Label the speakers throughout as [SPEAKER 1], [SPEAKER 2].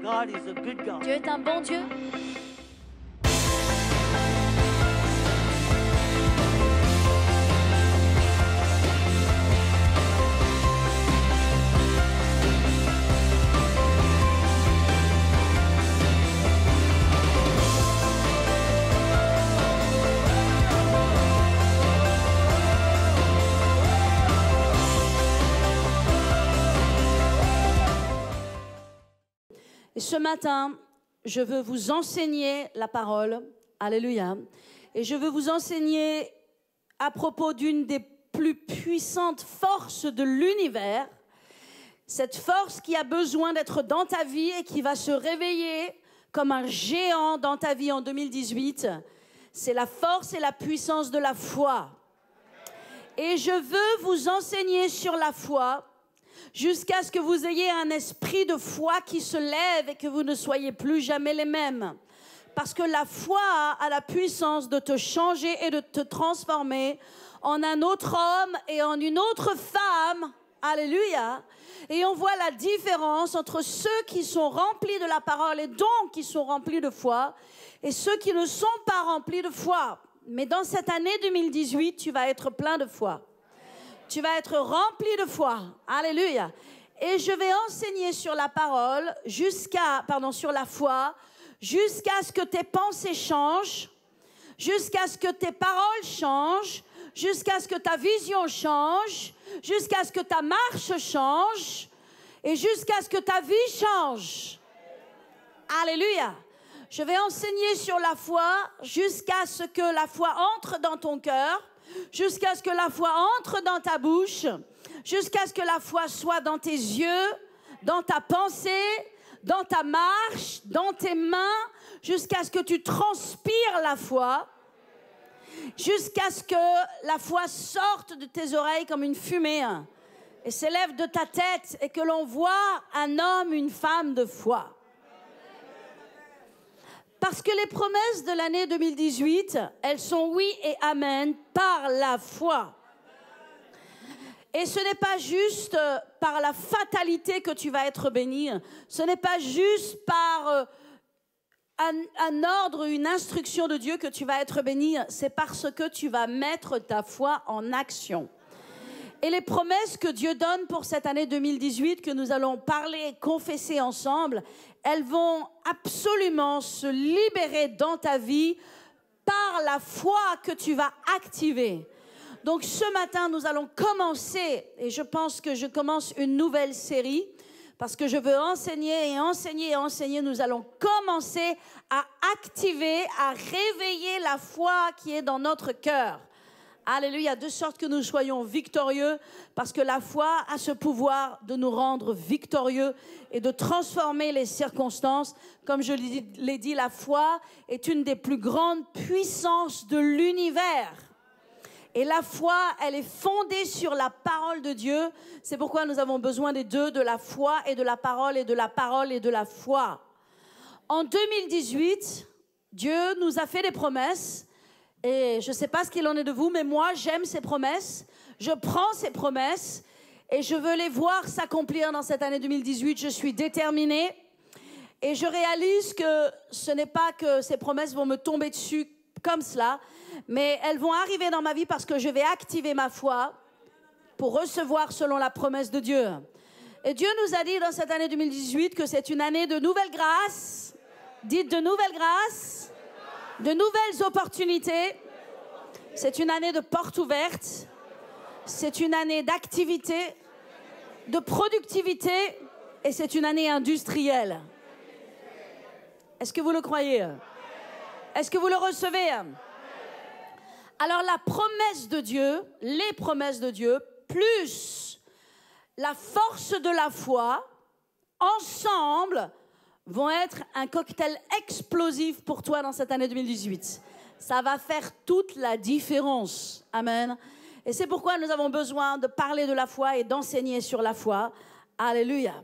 [SPEAKER 1] God is a good God.
[SPEAKER 2] Dieu est un bon Dieu. Et ce matin, je veux vous enseigner la parole. Alléluia. Et je veux vous enseigner à propos d'une des plus puissantes forces de l'univers. Cette force qui a besoin d'être dans ta vie et qui va se réveiller comme un géant dans ta vie en 2018. C'est la force et la puissance de la foi. Et je veux vous enseigner sur la foi jusqu'à ce que vous ayez un esprit de foi qui se lève et que vous ne soyez plus jamais les mêmes. Parce que la foi a la puissance de te changer et de te transformer en un autre homme et en une autre femme. Alléluia. Et on voit la différence entre ceux qui sont remplis de la parole et donc qui sont remplis de foi et ceux qui ne sont pas remplis de foi. Mais dans cette année 2018, tu vas être plein de foi. Tu vas être rempli de foi. Alléluia. Et je vais enseigner sur la parole sur la foi, jusqu'à ce que tes pensées changent, jusqu'à ce que tes paroles changent, jusqu'à ce que ta vision change, jusqu'à ce que ta marche change et jusqu'à ce que ta vie change. Alléluia. Je vais enseigner sur la foi jusqu'à ce que la foi entre dans ton cœur, jusqu'à ce que la foi entre dans ta bouche, jusqu'à ce que la foi soit dans tes yeux, dans ta pensée, dans ta marche, dans tes mains, jusqu'à ce que tu transpires la foi, jusqu'à ce que la foi sorte de tes oreilles comme une fumée et s'élève de ta tête et que l'on voit un homme, une femme de foi. Parce que les promesses de l'année 2018, elles sont oui et amen par la foi. Et ce n'est pas juste par la fatalité que tu vas être béni. Ce n'est pas juste par un ordre, une instruction de Dieu que tu vas être béni. C'est parce que tu vas mettre ta foi en action. Et les promesses que Dieu donne pour cette année 2018, que nous allons parler et confesser ensemble, elles vont absolument se libérer dans ta vie par la foi que tu vas activer. Donc ce matin, nous allons commencer, et je pense que je commence une nouvelle série, parce que je veux enseigner et enseigner et enseigner. Nous allons commencer à activer, à réveiller la foi qui est dans notre cœur. Alléluia, de sorte que nous soyons victorieux, parce que la foi a ce pouvoir de nous rendre victorieux et de transformer les circonstances. Comme je l'ai dit, la foi est une des plus grandes puissances de l'univers. Et la foi, elle est fondée sur la parole de Dieu. C'est pourquoi nous avons besoin des deux, de la foi et de la parole et de la parole et de la foi. En 2018, Dieu nous a fait des promesses. Et je ne sais pas ce qu'il en est de vous, mais moi, j'aime ces promesses. Je prends ces promesses et je veux les voir s'accomplir dans cette année 2018. Je suis déterminée et je réalise que ce n'est pas que ces promesses vont me tomber dessus comme cela, mais elles vont arriver dans ma vie parce que je vais activer ma foi pour recevoir selon la promesse de Dieu. Et Dieu nous a dit dans cette année 2018 que c'est une année de nouvelles grâces. Dites de nouvelles grâces. De nouvelles opportunités. C'est une année de portes ouvertes. C'est une année d'activité, de productivité et c'est une année industrielle. Est-ce que vous le croyez? Est-ce que vous le recevez? Alors la promesse de Dieu, les promesses de Dieu, plus la force de la foi, ensemble, vont être un cocktail explosif pour toi dans cette année 2018. Ça va faire toute la différence. Amen. Et c'est pourquoi nous avons besoin de parler de la foi et d'enseigner sur la foi. Alléluia.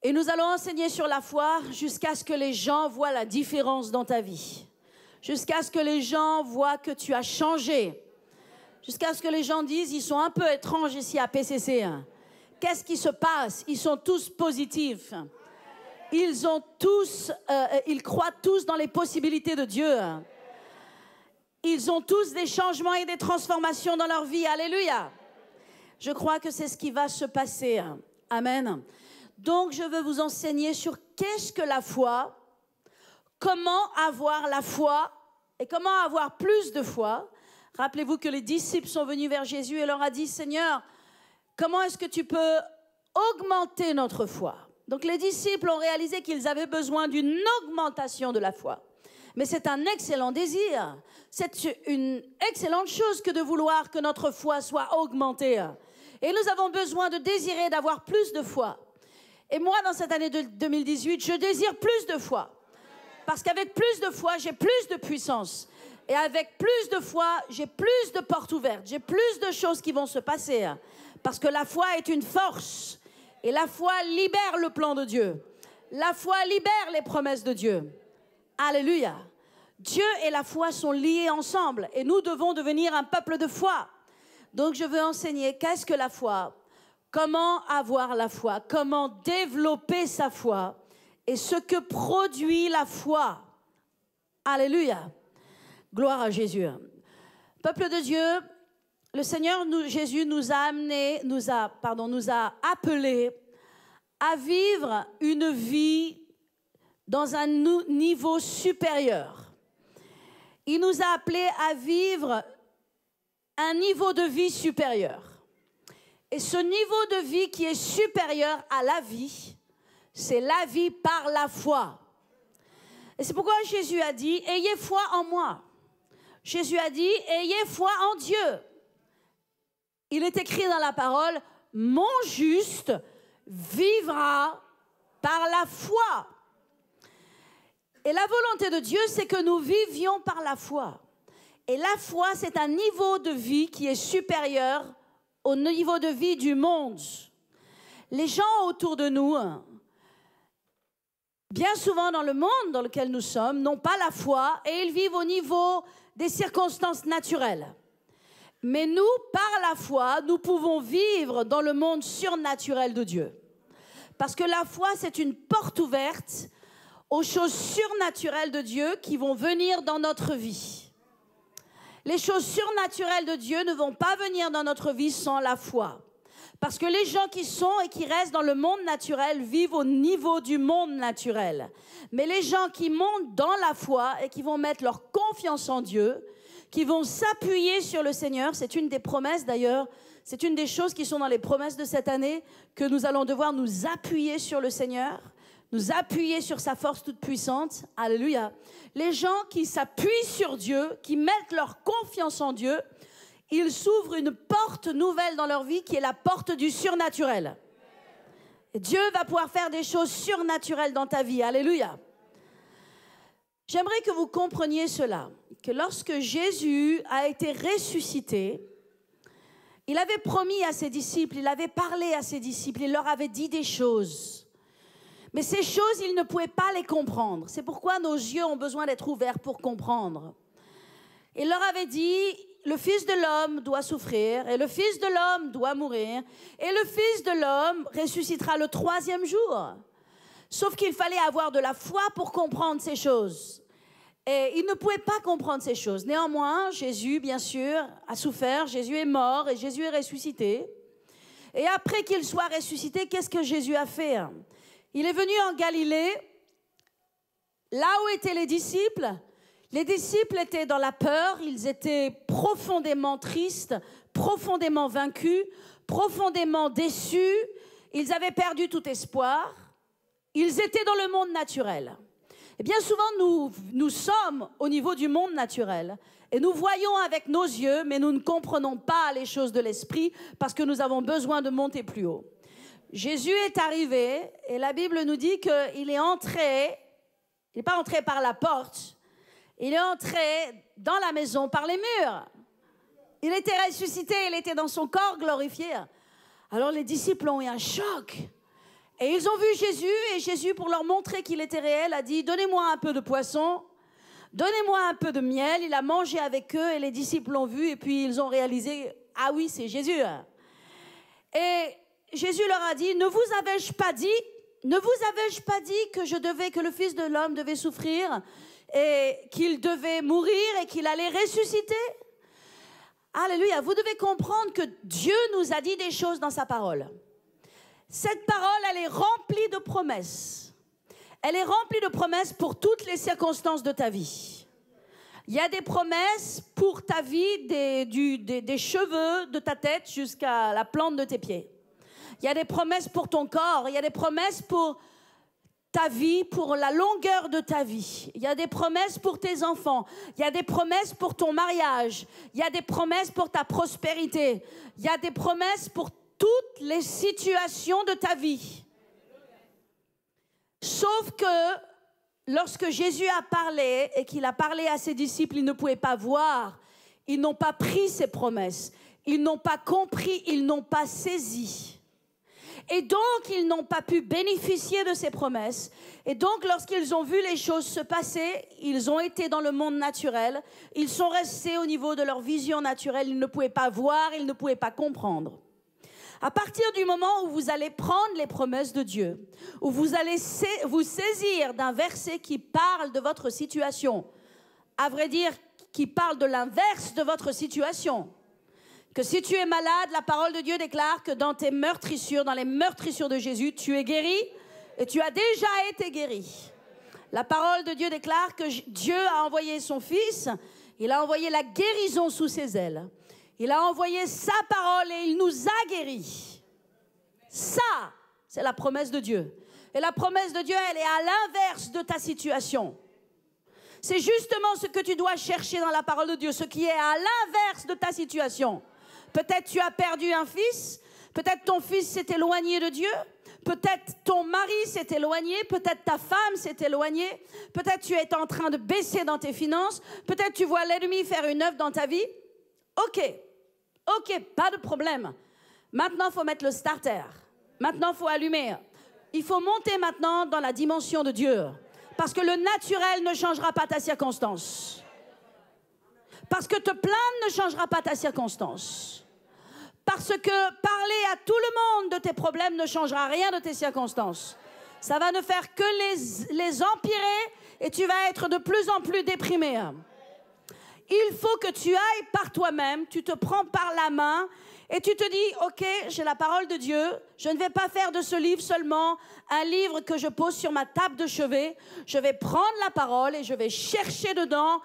[SPEAKER 2] Et nous allons enseigner sur la foi jusqu'à ce que les gens voient la différence dans ta vie. Jusqu'à ce que les gens voient que tu as changé. Jusqu'à ce que les gens disent, ils sont un peu étranges ici à PCC. Qu'est-ce qui se passe? Ils sont tous positifs. Ils croient tous dans les possibilités de Dieu. Ils ont tous des changements et des transformations dans leur vie. Alléluia. Je crois que c'est ce qui va se passer. Amen. Donc, je veux vous enseigner sur qu'est-ce que la foi, comment avoir la foi et comment avoir plus de foi. Rappelez-vous que les disciples sont venus vers Jésus et leur a dit, Seigneur, comment est-ce que tu peux augmenter notre foi? Donc, les disciples ont réalisé qu'ils avaient besoin d'une augmentation de la foi. Mais c'est un excellent désir. C'est une excellente chose que de vouloir que notre foi soit augmentée. Et nous avons besoin de désirer d'avoir plus de foi. Et moi, dans cette année de 2018, je désire plus de foi. Parce qu'avec plus de foi, j'ai plus de puissance. Et avec plus de foi, j'ai plus de portes ouvertes. J'ai plus de choses qui vont se passer. Parce que la foi est une force. Et la foi libère le plan de Dieu. La foi libère les promesses de Dieu. Alléluia. Dieu et la foi sont liés ensemble et nous devons devenir un peuple de foi. Donc je veux enseigner qu'est-ce que la foi, comment avoir la foi, comment développer sa foi et ce que produit la foi. Alléluia. Gloire à Jésus. Peuple de Dieu, le Seigneur Jésus nous a appelés à vivre une vie dans un niveau supérieur. Il nous a appelés à vivre un niveau de vie supérieur. Et ce niveau de vie qui est supérieur à la vie, c'est la vie par la foi. Et c'est pourquoi Jésus a dit, ayez foi en moi. Jésus a dit, ayez foi en Dieu. Il est écrit dans la parole, mon juste vivra par la foi. Et la volonté de Dieu, c'est que nous vivions par la foi. Et la foi, c'est un niveau de vie qui est supérieur au niveau de vie du monde. Les gens autour de nous, bien souvent dans le monde dans lequel nous sommes, n'ont pas la foi et ils vivent au niveau des circonstances naturelles. Mais nous, par la foi, nous pouvons vivre dans le monde surnaturel de Dieu. Parce que la foi, c'est une porte ouverte aux choses surnaturelles de Dieu qui vont venir dans notre vie. Les choses surnaturelles de Dieu ne vont pas venir dans notre vie sans la foi. Parce que les gens qui sont et qui restent dans le monde naturel vivent au niveau du monde naturel. Mais les gens qui montent dans la foi et qui vont mettre leur confiance en Dieu, qui vont s'appuyer sur le Seigneur, c'est une des promesses d'ailleurs, c'est une des choses qui sont dans les promesses de cette année, que nous allons devoir nous appuyer sur le Seigneur, nous appuyer sur sa force toute puissante. Alléluia. Les gens qui s'appuient sur Dieu, qui mettent leur confiance en Dieu, ils s'ouvrent une porte nouvelle dans leur vie qui est la porte du surnaturel. Et Dieu va pouvoir faire des choses surnaturelles dans ta vie. Alléluia. J'aimerais que vous compreniez cela, que lorsque Jésus a été ressuscité, il avait promis à ses disciples, il avait parlé à ses disciples, il leur avait dit des choses. Mais ces choses, ils ne pouvaient pas les comprendre. C'est pourquoi nos yeux ont besoin d'être ouverts pour comprendre. Il leur avait dit, le Fils de l'homme doit souffrir, et le Fils de l'homme doit mourir, et le Fils de l'homme ressuscitera le 3e jour. Sauf qu'il fallait avoir de la foi pour comprendre ces choses. Et ils ne pouvaient pas comprendre ces choses. Néanmoins, Jésus, bien sûr, a souffert, Jésus est mort, et Jésus est ressuscité. Et après qu'il soit ressuscité, qu'est-ce que Jésus a fait ? Il est venu en Galilée, là où étaient les disciples. Les disciples étaient dans la peur, ils étaient profondément tristes, profondément vaincus, profondément déçus. Ils avaient perdu tout espoir. Ils étaient dans le monde naturel. Et bien souvent, nous sommes au niveau du monde naturel. Et nous voyons avec nos yeux, mais nous ne comprenons pas les choses de l'esprit parce que nous avons besoin de monter plus haut. Jésus est arrivé et la Bible nous dit qu'il est entré, il n'est pas entré par la porte, il est entré dans la maison par les murs. Il était ressuscité, il était dans son corps glorifié. Alors les disciples ont eu un choc. Et ils ont vu Jésus, et Jésus, pour leur montrer qu'il était réel, a dit « Donnez-moi un peu de poisson, donnez-moi un peu de miel ». Il a mangé avec eux, et les disciples l'ont vu, et puis ils ont réalisé « Ah oui, c'est Jésus ». Et Jésus leur a dit « Ne vous avais-je pas dit ne vous avais-je pas dit que le Fils de l'homme devait souffrir et qu'il devait mourir et qu'il allait ressusciter? Alléluia, vous devez comprendre que Dieu nous a dit des choses dans sa parole. Cette parole, elle est remplie de promesses. Elle est remplie de promesses pour toutes les circonstances de ta vie. Il y a des promesses pour ta vie, des cheveux de ta tête jusqu'à la plante de tes pieds. Il y a des promesses pour ton corps, il y a des promesses pour ta vie, pour la longueur de ta vie. Il y a des promesses pour tes enfants. Il y a des promesses pour ton mariage. Il y a des promesses pour ta prospérité. Il y a des promesses pour toutes les situations de ta vie. Sauf que lorsque Jésus a parlé et qu'il a parlé à ses disciples, ils ne pouvaient pas voir. Ils n'ont pas pris ses promesses. Ils n'ont pas compris. Ils n'ont pas saisi. Et donc, ils n'ont pas pu bénéficier de ces promesses. Et donc, lorsqu'ils ont vu les choses se passer, ils ont été dans le monde naturel. Ils sont restés au niveau de leur vision naturelle. Ils ne pouvaient pas voir, ils ne pouvaient pas comprendre. À partir du moment où vous allez prendre les promesses de Dieu, où vous allez vous saisir d'un verset qui parle de votre situation, à vrai dire, qui parle de l'inverse de votre situation, que si tu es malade, la parole de Dieu déclare que dans tes meurtrissures, dans les meurtrissures de Jésus, tu es guéri et tu as déjà été guéri. La parole de Dieu déclare que Dieu a envoyé son Fils, il a envoyé la guérison sous ses ailes. Il a envoyé sa parole et il nous a guéris. Ça, c'est la promesse de Dieu. Et la promesse de Dieu, elle est à l'inverse de ta situation. C'est justement ce que tu dois chercher dans la parole de Dieu, ce qui est à l'inverse de ta situation. Peut-être tu as perdu un fils, peut-être ton fils s'est éloigné de Dieu, peut-être ton mari s'est éloigné, peut-être ta femme s'est éloignée, peut-être tu es en train de baisser dans tes finances, peut-être tu vois l'ennemi faire une œuvre dans ta vie. Ok, pas de problème. Maintenant, il faut mettre le starter. Maintenant, il faut allumer. Il faut monter maintenant dans la dimension de Dieu. Parce que le naturel ne changera pas ta circonstance. Parce que te plaindre ne changera pas ta circonstance. Parce que parler à tout le monde de tes problèmes ne changera rien de tes circonstances. Ça va ne faire que les empirer et tu vas être de plus en plus déprimé. Il faut que tu ailles par toi-même, tu te prends par la main et tu te dis, ok, j'ai la parole de Dieu, je ne vais pas faire de ce livre seulement un livre que je pose sur ma table de chevet. Je vais prendre la parole et je vais chercher dedans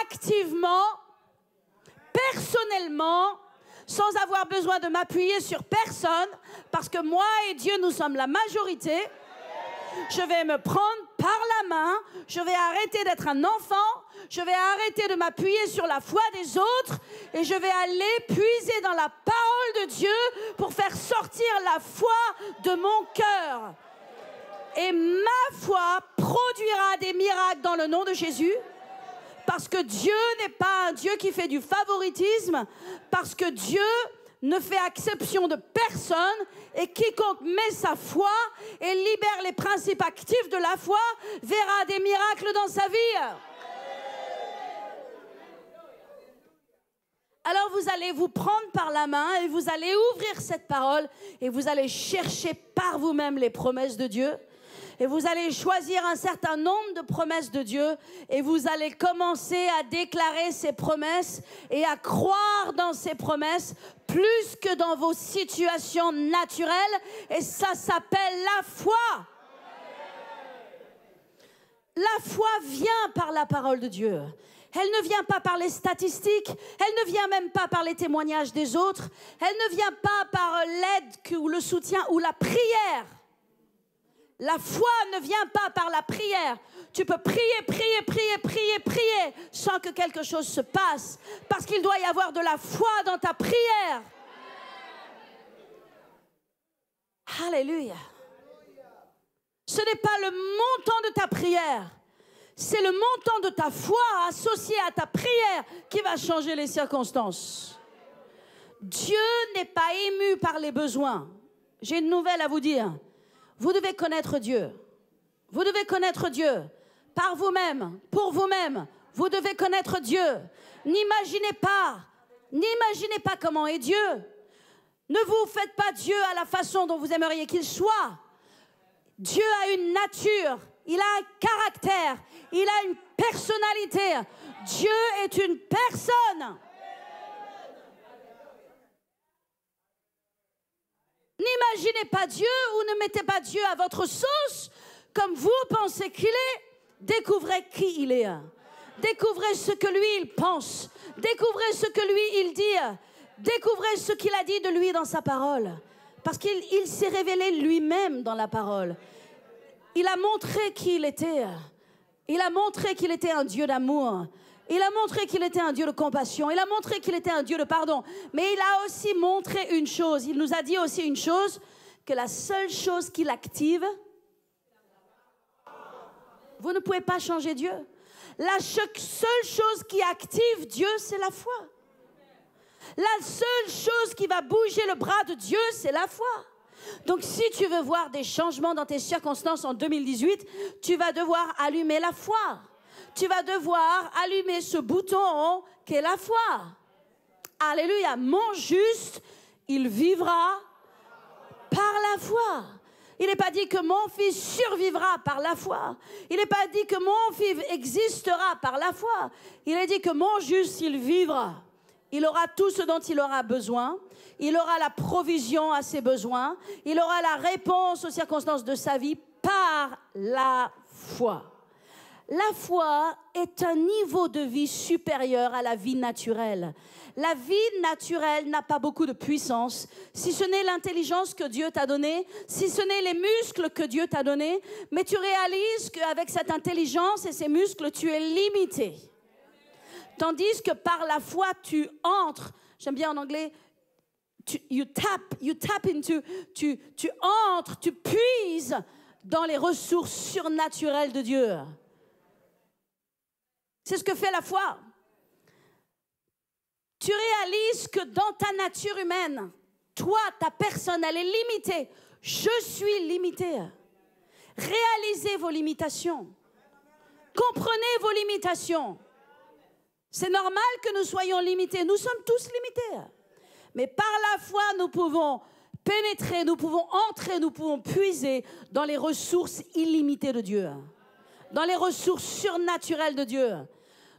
[SPEAKER 2] activement, personnellement, sans avoir besoin de m'appuyer sur personne, parce que moi et Dieu, nous sommes la majorité. Je vais me prendre par la main, je vais arrêter d'être un enfant, je vais arrêter de m'appuyer sur la foi des autres et je vais aller puiser dans la parole de Dieu pour faire sortir la foi de mon cœur. Et ma foi produira des miracles dans le nom de Jésus. Parce que Dieu n'est pas un Dieu qui fait du favoritisme, parce que Dieu ne fait exception de personne et quiconque met sa foi et libère les principes actifs de la foi verra des miracles dans sa vie. Alors vous allez vous prendre par la main et vous allez ouvrir cette parole et vous allez chercher par vous-même les promesses de Dieu. Et vous allez choisir un certain nombre de promesses de Dieu et vous allez commencer à déclarer ces promesses et à croire dans ces promesses plus que dans vos situations naturelles. Et ça s'appelle la foi. La foi vient par la parole de Dieu. Elle ne vient pas par les statistiques, elle ne vient même pas par les témoignages des autres, elle ne vient pas par l'aide ou le soutien ou la prière. La foi ne vient pas par la prière. Tu peux prier sans que quelque chose se passe. Parce qu'il doit y avoir de la foi dans ta prière. Alléluia. Ce n'est pas le montant de ta prière. C'est le montant de ta foi associé à ta prière qui va changer les circonstances. Dieu n'est pas ému par les besoins. J'ai une nouvelle à vous dire. Vous devez connaître Dieu. Vous devez connaître Dieu par vous-même, pour vous-même. Vous devez connaître Dieu. N'imaginez pas comment est Dieu. Ne vous faites pas Dieu à la façon dont vous aimeriez qu'il soit. Dieu a une nature, il a un caractère, il a une personnalité. Dieu est une personne. N'imaginez pas Dieu ou ne mettez pas Dieu à votre sauce comme vous pensez qu'il est. Découvrez qui il est. Découvrez ce que lui il pense. Découvrez ce que lui il dit. Découvrez ce qu'il a dit de lui dans sa parole. Parce qu'il s'est révélé lui-même dans la parole. Il a montré qui il était. Il a montré qu'il était un Dieu d'amour. Il a montré qu'il était un Dieu de compassion. Il a montré qu'il était un Dieu de pardon. Mais il a aussi montré une chose. Il nous a dit aussi une chose, que la seule chose qui l'active, vous ne pouvez pas changer Dieu. La seule chose qui active Dieu, c'est la foi. La seule chose qui va bouger le bras de Dieu, c'est la foi. Donc si tu veux voir des changements dans tes circonstances en 2018, tu vas devoir allumer la foi. Tu vas devoir allumer ce bouton qu'est la foi. Alléluia. Mon juste, il vivra par la foi. Il n'est pas dit que mon fils survivra par la foi. Il n'est pas dit que mon fils existera par la foi. Il est dit que mon juste, il vivra. Il aura tout ce dont il aura besoin. Il aura la provision à ses besoins. Il aura la réponse aux circonstances de sa vie par la foi. La foi est un niveau de vie supérieur à la vie naturelle. La vie naturelle n'a pas beaucoup de puissance, si ce n'est l'intelligence que Dieu t'a donnée, si ce n'est les muscles que Dieu t'a donnés, mais tu réalises qu'avec cette intelligence et ces muscles, tu es limité. Tandis que par la foi, tu entres, j'aime bien en anglais, tu entres, tu puises dans les ressources surnaturelles de Dieu. C'est ce que fait la foi. Tu réalises que dans ta nature humaine, toi, ta personne, elle est limitée. Je suis limité. Réalisez vos limitations. Comprenez vos limitations. C'est normal que nous soyons limités. Nous sommes tous limités. Mais par la foi, nous pouvons pénétrer, nous pouvons entrer, nous pouvons puiser dans les ressources illimitées de Dieu. Dans les ressources surnaturelles de Dieu.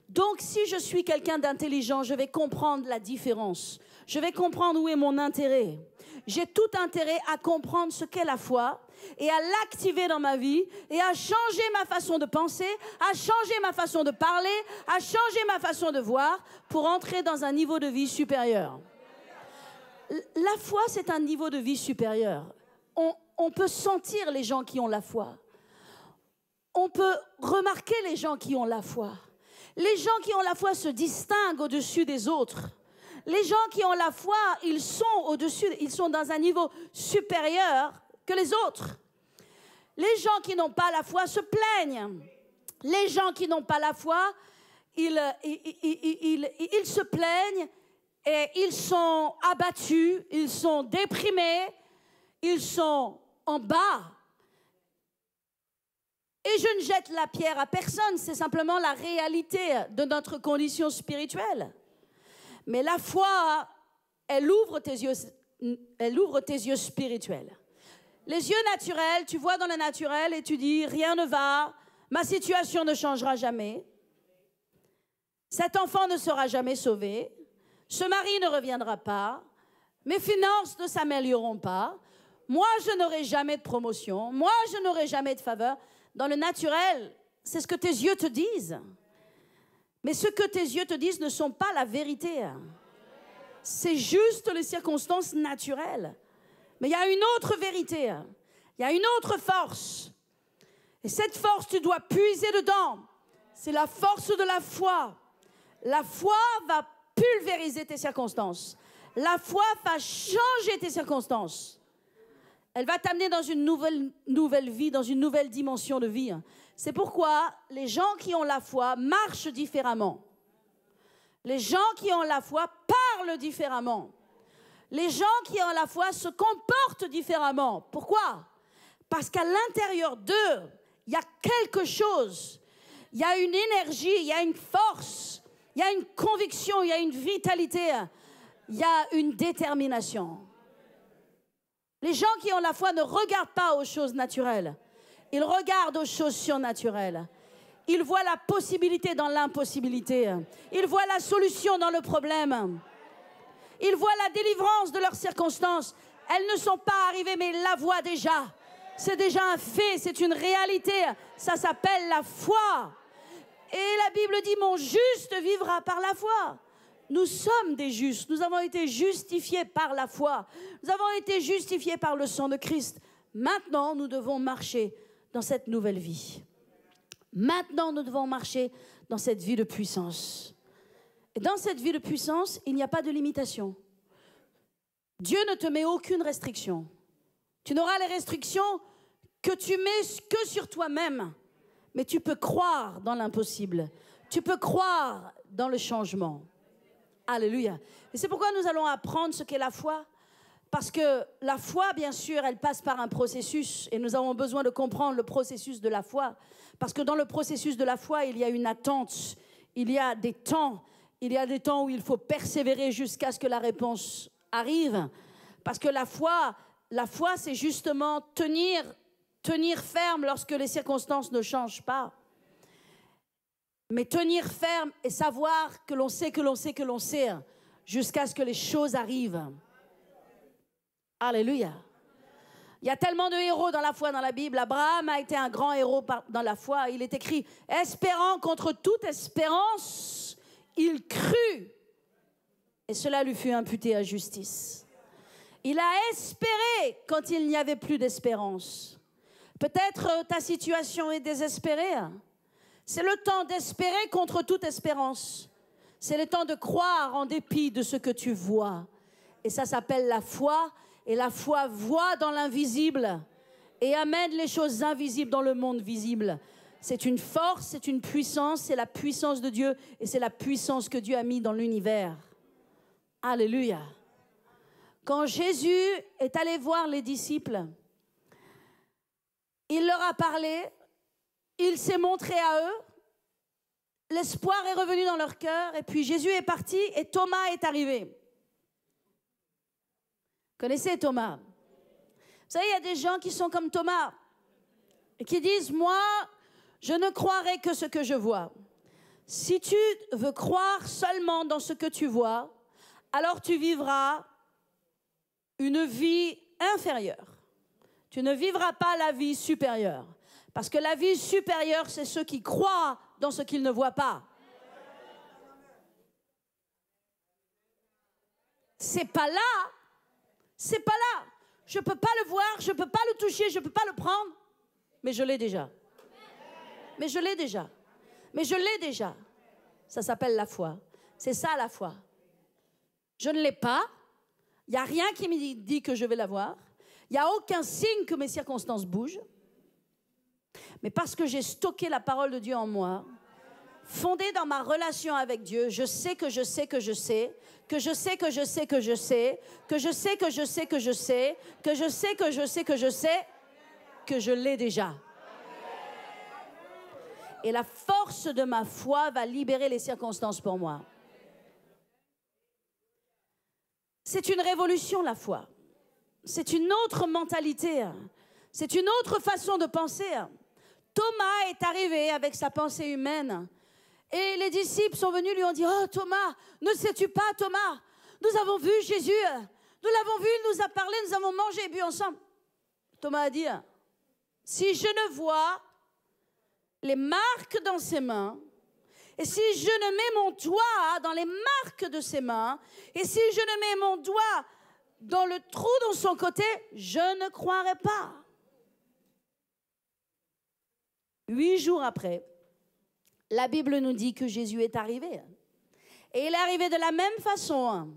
[SPEAKER 2] Donc, si je suis quelqu'un d'intelligent, je vais comprendre la différence. Je vais comprendre où est mon intérêt. J'ai tout intérêt à comprendre ce qu'est la foi et à l'activer dans ma vie et à changer ma façon de penser, à changer ma façon de parler, à changer ma façon de voir pour entrer dans un niveau de vie supérieur. La foi, c'est un niveau de vie supérieur. On peut sentir les gens qui ont la foi. On peut remarquer les gens qui ont la foi. Les gens qui ont la foi se distinguent au-dessus des autres. Les gens qui ont la foi, ils sont dans un niveau supérieur que les autres. Les gens qui n'ont pas la foi se plaignent. Les gens qui n'ont pas la foi, ils se plaignent et ils sont abattus, ils sont déprimés, ils sont en bas. Et je ne jette la pierre à personne, c'est simplement la réalité de notre condition spirituelle. Mais la foi, elle ouvre tes yeux spirituels. Les yeux naturels, tu vois dans le naturel et tu dis, rien ne va, ma situation ne changera jamais. Cet enfant ne sera jamais sauvé. Ce mari ne reviendra pas. Mes finances ne s'amélioreront pas. Moi, je n'aurai jamais de promotion. Moi, je n'aurai jamais de faveur. Dans le naturel, c'est ce que tes yeux te disent. Mais ce que tes yeux te disent ne sont pas la vérité. C'est juste les circonstances naturelles. Mais il y a une autre vérité. Il y a une autre force. Et cette force, tu dois puiser dedans. C'est la force de la foi. La foi va pulvériser tes circonstances. La foi va changer tes circonstances. Elle va t'amener dans une nouvelle vie, dans une nouvelle dimension de vie. C'est pourquoi les gens qui ont la foi marchent différemment. Les gens qui ont la foi parlent différemment. Les gens qui ont la foi se comportent différemment. Pourquoi? Parce qu'à l'intérieur d'eux, il y a quelque chose. Il y a une énergie, il y a une force, il y a une conviction, il y a une vitalité, il y a une détermination. Les gens qui ont la foi ne regardent pas aux choses naturelles. Il regarde aux choses surnaturelles. Il voit la possibilité dans l'impossibilité. Il voit la solution dans le problème. Il voit la délivrance de leurs circonstances. Elles ne sont pas arrivées, mais il la voit déjà. C'est déjà un fait, c'est une réalité. Ça s'appelle la foi. Et la Bible dit, mon juste vivra par la foi. Nous sommes des justes. Nous avons été justifiés par la foi. Nous avons été justifiés par le sang de Christ. Maintenant, nous devons marcher dans cette nouvelle vie. Maintenant, nous devons marcher dans cette vie de puissance. Et dans cette vie de puissance, il n'y a pas de limitation. Dieu ne te met aucune restriction. Tu n'auras les restrictions que tu mets que sur toi-même. Mais tu peux croire dans l'impossible. Tu peux croire dans le changement. Alléluia. Et c'est pourquoi nous allons apprendre ce qu'est la foi. Parce que la foi, bien sûr, elle passe par un processus. Et nous avons besoin de comprendre le processus de la foi. Parce que dans le processus de la foi, il y a une attente. Il y a des temps. Il y a des temps où il faut persévérer jusqu'à ce que la réponse arrive. Parce que la foi, c'est justement tenir ferme lorsque les circonstances ne changent pas. Mais tenir ferme et savoir que l'on sait, jusqu'à ce que les choses arrivent. Alléluia. Il y a tellement de héros dans la foi dans la Bible. Abraham a été un grand héros dans la foi. Il est écrit, espérant contre toute espérance, il crut. Et cela lui fut imputé à justice. Il a espéré quand il n'y avait plus d'espérance. Peut-être ta situation est désespérée. C'est le temps d'espérer contre toute espérance. C'est le temps de croire en dépit de ce que tu vois. Et ça s'appelle la foi. Et la foi voit dans l'invisible et amène les choses invisibles dans le monde visible. C'est une force, c'est une puissance, c'est la puissance de Dieu et c'est la puissance que Dieu a mis dans l'univers. Alléluia. Quand Jésus est allé voir les disciples, il leur a parlé, il s'est montré à eux, l'espoir est revenu dans leur cœur et puis Jésus est parti et Thomas est arrivé. Connaissez Thomas? Vous savez, il y a des gens qui sont comme Thomas et qui disent, moi, je ne croirai que ce que je vois. Si tu veux croire seulement dans ce que tu vois, alors tu vivras une vie inférieure. Tu ne vivras pas la vie supérieure. Parce que la vie supérieure, c'est ceux qui croient dans ce qu'ils ne voient pas. C'est pas là. C'est pas là. Je ne peux pas le voir, je ne peux pas le toucher, je ne peux pas le prendre. Mais je l'ai déjà. Mais je l'ai déjà. Mais je l'ai déjà. Ça s'appelle la foi. C'est ça la foi. Je ne l'ai pas. Il n'y a rien qui me dit que je vais l'avoir. Il n'y a aucun signe que mes circonstances bougent. Mais parce que j'ai stocké la parole de Dieu en moi, fondée dans ma relation avec Dieu, je sais que je sais que je sais, que je sais que je sais que je sais, que je sais que je sais que je sais, que je sais que je sais que je sais, que je l'ai déjà. Et la force de ma foi va libérer les circonstances pour moi. C'est une révolution, la foi. C'est une autre mentalité. C'est une autre façon de penser. Thomas est arrivé avec sa pensée humaine. Et les disciples sont venus, lui ont dit, oh Thomas, ne sais-tu pas Thomas, nous avons vu Jésus, nous l'avons vu, il nous a parlé, nous avons mangé et bu ensemble. Thomas a dit, si je ne vois les marques dans ses mains, et si je ne mets mon doigt dans les marques de ses mains, et si je ne mets mon doigt dans le trou dans son côté, je ne croirai pas. 8 jours après, la Bible nous dit que Jésus est arrivé. Et il est arrivé de la même façon.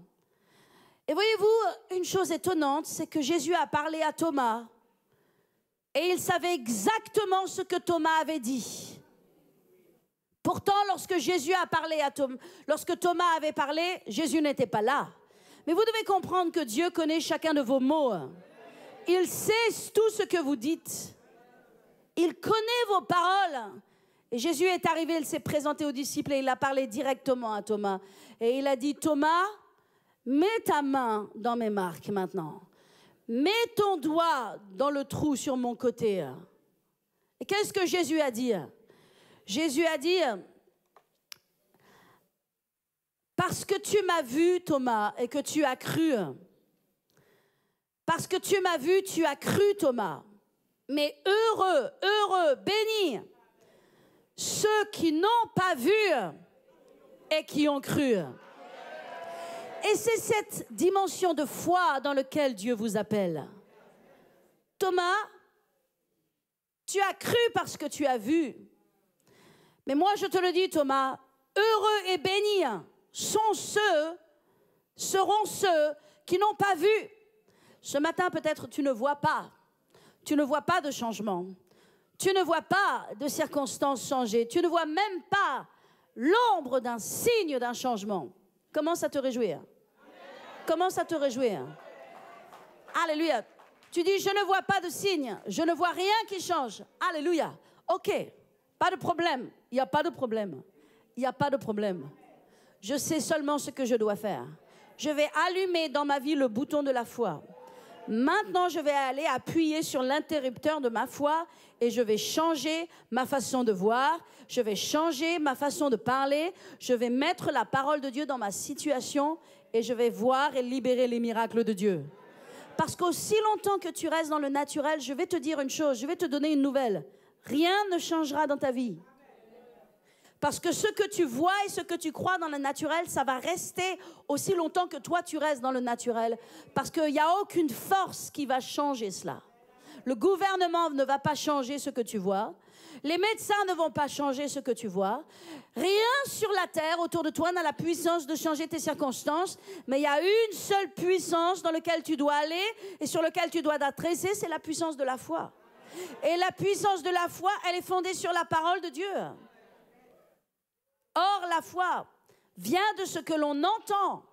[SPEAKER 2] Et voyez-vous, une chose étonnante, c'est que Jésus a parlé à Thomas. Et il savait exactement ce que Thomas avait dit. Pourtant, lorsque Jésus a parlé à Thomas, lorsque Thomas avait parlé, Jésus n'était pas là. Mais vous devez comprendre que Dieu connaît chacun de vos mots. Il sait tout ce que vous dites. Il connaît vos paroles. Et Jésus est arrivé, il s'est présenté aux disciples et il a parlé directement à Thomas. Et il a dit, Thomas, mets ta main dans mes marques maintenant. Mets ton doigt dans le trou sur mon côté. Et qu'est-ce que Jésus a dit? Jésus a dit, parce que tu m'as vu, Thomas, et que tu as cru. Parce que tu m'as vu, tu as cru, Thomas. Mais heureux, heureux, bénis ceux qui n'ont pas vu et qui ont cru. Et c'est cette dimension de foi dans laquelle Dieu vous appelle. Thomas, tu as cru parce que tu as vu. Mais moi, je te le dis, Thomas, heureux et bénis seront ceux qui n'ont pas vu. Ce matin, peut-être, tu ne vois pas. Tu ne vois pas de changement. Tu ne vois pas de circonstances changer. Tu ne vois même pas l'ombre d'un signe d'un changement. Commence à te réjouir. Commence à te réjouir. Alléluia. Tu dis, je ne vois pas de signe. Je ne vois rien qui change. Alléluia. OK. Pas de problème. Il n'y a pas de problème. Il n'y a pas de problème. Je sais seulement ce que je dois faire. Je vais allumer dans ma vie le bouton de la foi. Maintenant, je vais aller appuyer sur l'interrupteur de ma foi et je vais changer ma façon de voir, je vais changer ma façon de parler, je vais mettre la parole de Dieu dans ma situation et je vais voir et libérer les miracles de Dieu. Parce qu'aussi longtemps que tu restes dans le naturel, je vais te dire une chose, je vais te donner une nouvelle. Rien ne changera dans ta vie. Parce que ce que tu vois et ce que tu crois dans le naturel, ça va rester aussi longtemps que toi tu restes dans le naturel. Parce qu'il n'y a aucune force qui va changer cela. Le gouvernement ne va pas changer ce que tu vois. Les médecins ne vont pas changer ce que tu vois. Rien sur la terre autour de toi n'a la puissance de changer tes circonstances. Mais il y a une seule puissance dans laquelle tu dois aller et sur laquelle tu dois t'adresser, c'est la puissance de la foi. Et la puissance de la foi, elle est fondée sur la parole de Dieu. Or, la foi vient de ce que l'on entend.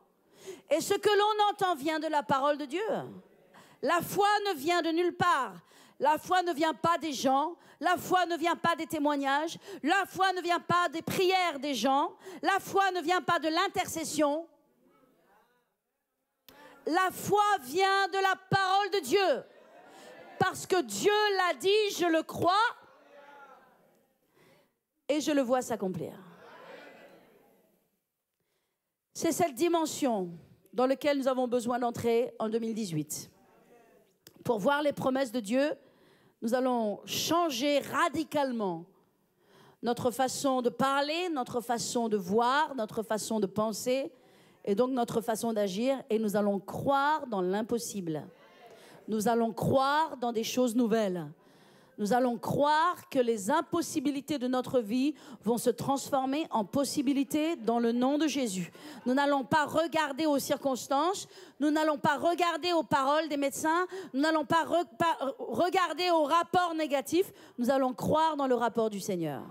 [SPEAKER 2] Et ce que l'on entend vient de la parole de Dieu. La foi ne vient de nulle part. La foi ne vient pas des gens. La foi ne vient pas des témoignages. La foi ne vient pas des prières des gens. La foi ne vient pas de l'intercession. La foi vient de la parole de Dieu. Parce que Dieu l'a dit, je le crois. Et je le vois s'accomplir. C'est cette dimension dans laquelle nous avons besoin d'entrer en 2018. Pour voir les promesses de Dieu, nous allons changer radicalement notre façon de parler, notre façon de voir, notre façon de penser et donc notre façon d'agir. Et nous allons croire dans l'impossible. Nous allons croire dans des choses nouvelles. Nous allons croire que les impossibilités de notre vie vont se transformer en possibilités dans le nom de Jésus. Nous n'allons pas regarder aux circonstances, nous n'allons pas regarder aux paroles des médecins, nous n'allons pas regarder aux rapports négatifs, nous allons croire dans le rapport du Seigneur.